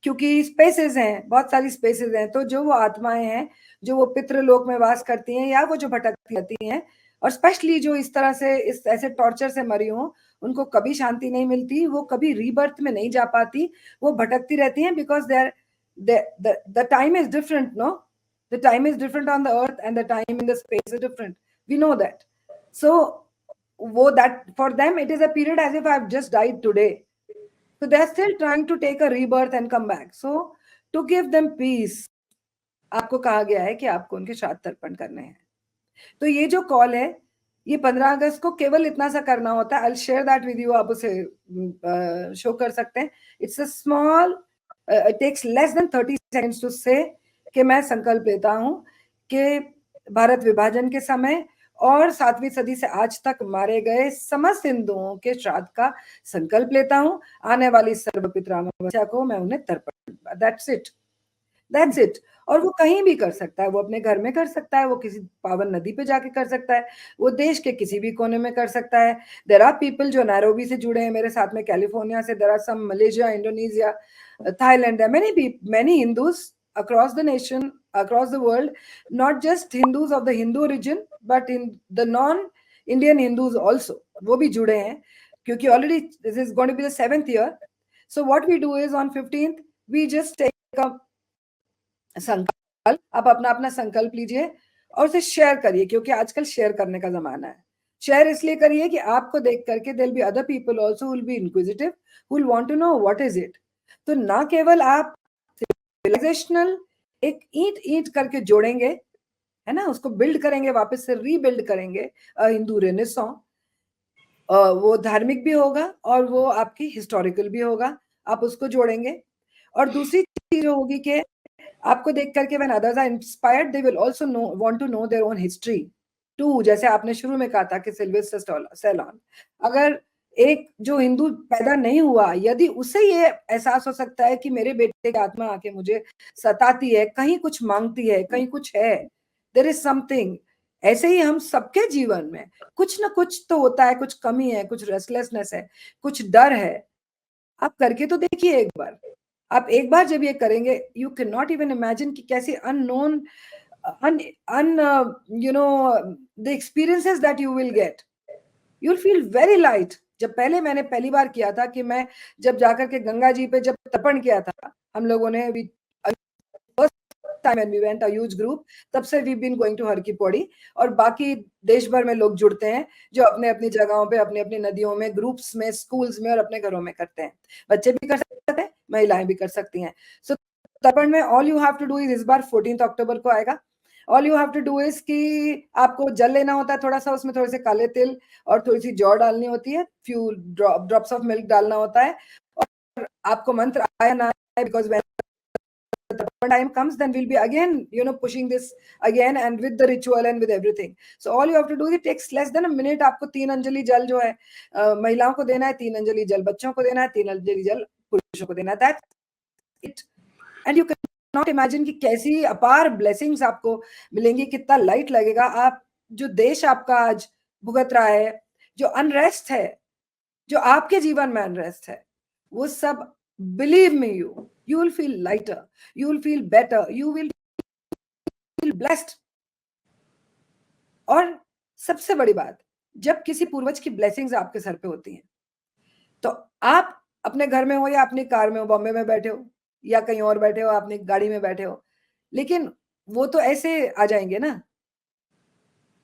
क्योंकि स्पेसेस हैं, बहुत सारी स्पेसेस हैं, तो जो वो आत्माएं हैं जो वो पितृलोक में वास करती हैं या वो जो भटकती रहती हैं, और स्पेशली जो इस तरह से इस ऐसे टॉर्चर से मरी हो, उनको कभी शांति नहीं मिलती, वो कभी रीबर्थ में नहीं जा पाती, वो भटकती रहती हैं, because the time is different, no? The time is different on the earth and the time in the space is different. We know that. So that for them it is a period as if I've just died today. So they're still trying to take a rebirth and come back. So to give them peace, आपको कहा गया है कि आपको उनके श्राद्ध तर्पण करने हैं। तो ये जो कॉल है, ये 15 अगस्त को केवल इतना सा करना होता है। I'll share that with you, आप उसे शो कर सकते हैं। It's a small, it takes less than 30 seconds to say कि मैं संकल्प लेता हूं कि भारत विभाजन के समय और 7वीं सदी से आज तक मारे गए समस्त हिंदुओं के श्राद्ध का संकल्प लेता हूं। आने वाली सर्वपितृ अमावस्या को मैं उन्हें तर्पण, that's it। और वो कहीं भी कर सकता है, वो अपने घर में कर सकता है, वो किसी पावन नदी पे जाके कर सकता है, वो देश के किसी भी कोने में कर सकता है। देयर आर पीपल जो नैरोबी से जुड़े हैं मेरे साथ में, कैलिफोर्निया से, there are some Malaysia, Indonesia, Thailand, many Hindus across the nation, across the world, not just Hindus of the Hindu origin, but in the non-Indian Hindus also, वो भी जुड़े हैं, क्योंकि already this is going to be the 7th year. So what we do is on 15th, we just take a संकल्प। आप अपना संकल्प लीजिए और उसे शेयर करिए, क्योंकि आजकल शेयर करने का जमाना है। शेयर इसलिए करिए कि आपको देख करके there'll be other people also who will be inquisitive, who will want to know what is it. तो ना केवल आप सिविलाइजेशनल एक ईंट करके जोड़ेंगे, है ना, उसको बिल्ड करेंगे, वापस से रीबिल्ड करेंगे हिंदू रेनेसांस, वो धार्मिक भी होगा और वो आपकी हिस्टोरिकल भी होगा, आप उसको जोड़ेंगे। और दूसरी चीज होगी कि आपको देख करके when others are inspired, they will also want to know their own history too। जैसे आपने शुरू में कहा था कि सिल्वेस्टर स्टेलोन, अगर एक जो हिंदू पैदा नहीं हुआ, यदि उसे ये एहसास हो सकता है कि मेरे बेटे की आत्मा आके मुझे सताती है, कहीं कुछ मांगती है, कहीं कुछ है, there is something, ऐसे ही हम सबके जीवन में कुछ ना कुछ तो होता है, कुछ कमी है, कुछ रेस्टलेसनेस है, कुछ डर है। आप करके तो देखिए एक बार। आप एक बार जब ये करेंगे, you can not even imagine कि कैसे unknown you know the experiences that you will get, you'll feel very light। जब मैंने पहली बार किया था कि मैं जब जाकर के गंगा जी पे जब तर्पण किया था, हम लोगों ने time when we went a huge group, तब से we've been going to हर की पौड़ी, और बाकी देश भर में लोग जुड़ते हैं जो अपने अपनी जगहों पे, अपनी अपनी नदियों में, ग्रुप्स में, स्कूल्स में और अपने घरों में करते हैं. बच्चे भी कर सकते हैं, महिलाएं भी कर सकती हैं. सो तर्पण में all you have to do is, इस बार 14 अक्टूबर को आएगा, all you have to do is कि आपको जल लेना होता है थोड़ा सा, उसमें थोड़े से काले तिल और थोड़ी सी जौ डालनी होती है, few drops of milk डालना होता है, और आपको मंत्र आया ना आए, because when the time comes, then we'll be again, pushing this again, and with the ritual and with everything. So all you have to do is, it takes less than a minute. आपको 3 अंजलि जल जो है महिलाओं को देना है, 3 अंजलि जल बच्चों को देना है, 3 अंजलि जल पुरुषों को देना है. That's it. And you cannot imagine कि कैसी अपार blessings आपको मिलेंगी, कितना लाइट लगेगा. आप जो देश आपका आज भुगत रहा है, जो अनरेस्ट है, जो आपके जीवन में अनरेस्ट है, वो सब, believe me, you will feel lighter, you will feel better, you will feel blessed. और सबसे बड़ी बात, जब किसी पूर्वज की ब्लेसिंग्स आपके सर पे होती हैं, तो आप अपने घर में हो या अपनी कार में हो, बॉम्बे में बैठे हो या कहीं और बैठे हो, अपनी गाड़ी में बैठे हो, लेकिन वो तो ऐसे आ जाएंगे ना.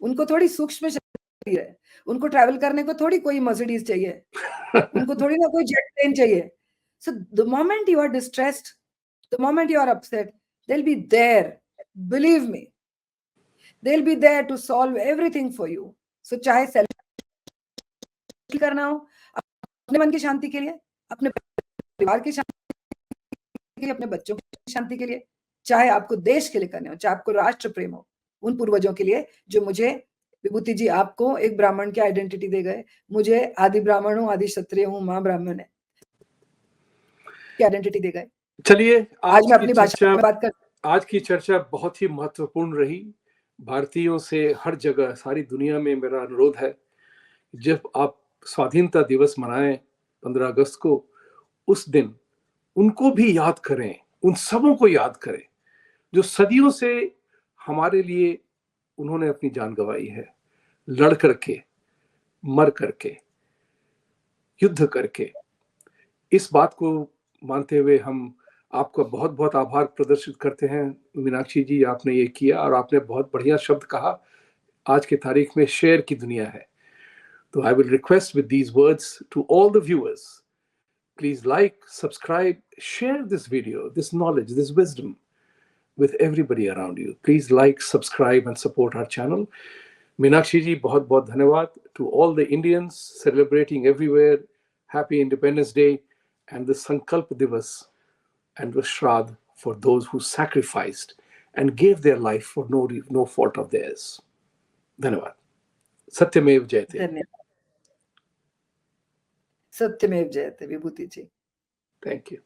उनको थोड़ी सूक्ष्म शरीर है, उनको ट्रैवल करने को थोड़ी कोई मर्सिडीज चाहिए, उनको थोड़ी ना कोई जेट प्लेन चाहिए. So the moment you are distressed, the moment you are upset, they'll be there. Believe me, they'll be there to solve everything for you. So चाहे सेल्फ करना हो अपने मन की शांति के लिए, अपने परिवार की शांति के लिए, अपने बच्चों की शांति के लिए, चाहे आपको देश के लिए करने हो, चाहे आपको राष्ट्र प्रेम हो, उन पूर्वजों के लिए जो मुझे, विभूति जी, आपको एक ब्राह्मण की आइडेंटिटी दे गए, मुझे आदि ब्राह्मण हूँ, आदि क्षत्रिय हूँ, माँ ब्राह्मण है, आइडेंटिटी दे गए. चलिए, आज मैं अपनी भाषा में बात कर, आज की चर्चा बहुत ही महत्वपूर्ण रही. भारतीयों से हर जगह, सारी दुनिया में मेरा अनुरोध है, जब आप स्वाधीनता दिवस मनाएं 15 अगस्त को, उस दिन उनको भी याद करें, उन सबों को याद करें जो सदियों से हमारे लिए उन्होंने अपनी जान गंवाई है, लड़ करके, मर करके, युद्ध करके. इस बात को मानते हुए हम आपका बहुत बहुत आभार प्रदर्शित करते हैं. मीनाक्षी जी, आपने ये किया और आपने बहुत बढ़िया शब्द कहा. आज की तारीख में शेयर की दुनिया है, तो I will request with these words to all the viewers, please like, subscribe, share this video, this knowledge, this wisdom with everybody around you. Please like, subscribe and support our channel. Meenakshi ji, बहुत बहुत धन्यवाद. To all the Indians celebrating everywhere, happy Independence Day and the Sankalp Divas and the Shraddh for those who sacrificed and gave their life for no fault of theirs. धन्यवाद. सत्यमेव जयते. धन्यवाद. सत्यमेव जयते, विभूति जी. Thank you.